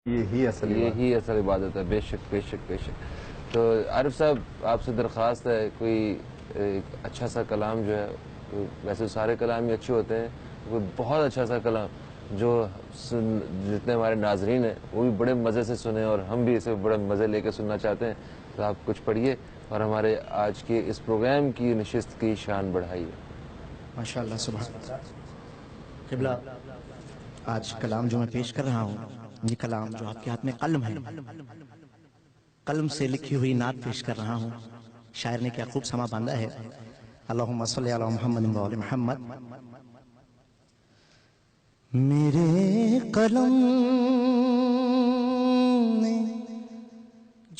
یہی اصل عبادت ہے. بے شک بے شک بے شک. تو عارف صاحب آپ سے درخواست ہے کوئی اچھا سا کلام جو ہے، ویسے سارے کلام ہی اچھے ہوتے ہیں، کوئی بہت اچھا سا کلام جو جتنے ہمارے ناظرین ہیں وہ بھی بڑے مزے سے سنیں اور ہم بھی اسے بڑے مزے لے کے سننا چاہتے ہیں. تو آپ کچھ پڑھیے اور ہمارے آج کے اس پروگرام کی نشست کی شان بڑھائیے. ماشاءاللہ سبحان اللہ. قبلہ آج کلام جو میں پیش کر رہا ہوں، یہ کلام جو آپ کے ہاتھ میں قلم ہے، قلم سے لکھی ہوئی نعت پیش کر رہا ہوں. شاعر نے کیا خوب سما باندھا ہے. اللہم صلی علی محمد و علی محمد. میرے قلم نے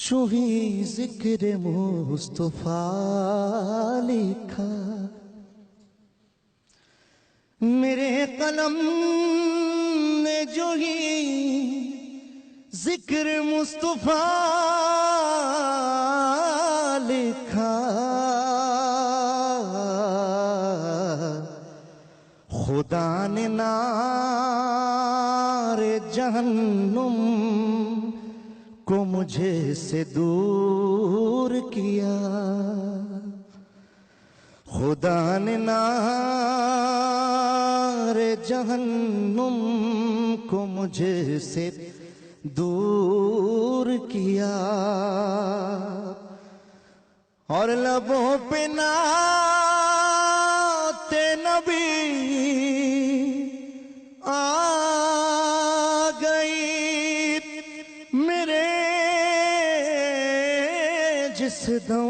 جو ہی ذکر مصطفیٰ لکھا، میرے قلم نے جو ہی ذکر مصطفیٰ لکھا، خدا نے نار جہنم کو مجھے سے دور کیا. خدا نے نار جہنم کو مجھے سے دور کیا، اور لبوں پہ نعت نبی آ گئی میرے جس دم.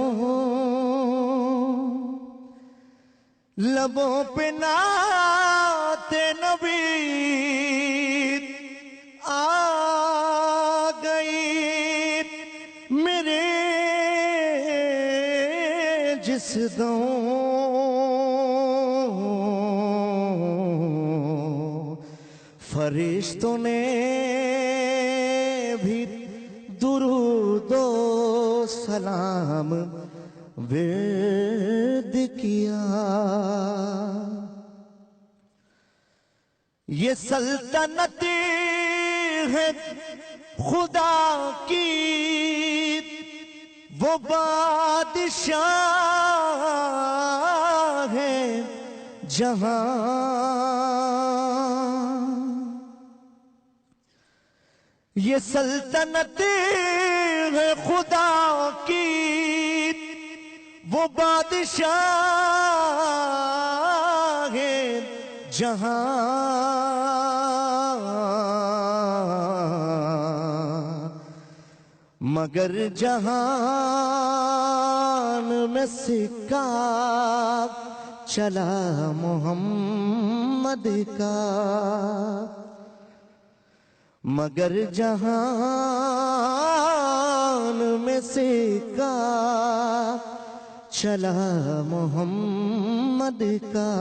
لبوں پہ نعت نبی آ گئی میرے جس دم. فرشتوں نے بھی درود و سلام ورد کیا. یہ سلطنت ہے خدا کی، وہ بادشاہ ہے جہاں. یہ سلطنت ہے خدا کی، وہ بادشاہ ہے جہاں. مگر جہان میں سکہ چلا محمد کا، مگر جہان میں سکہ چلا محمد کا.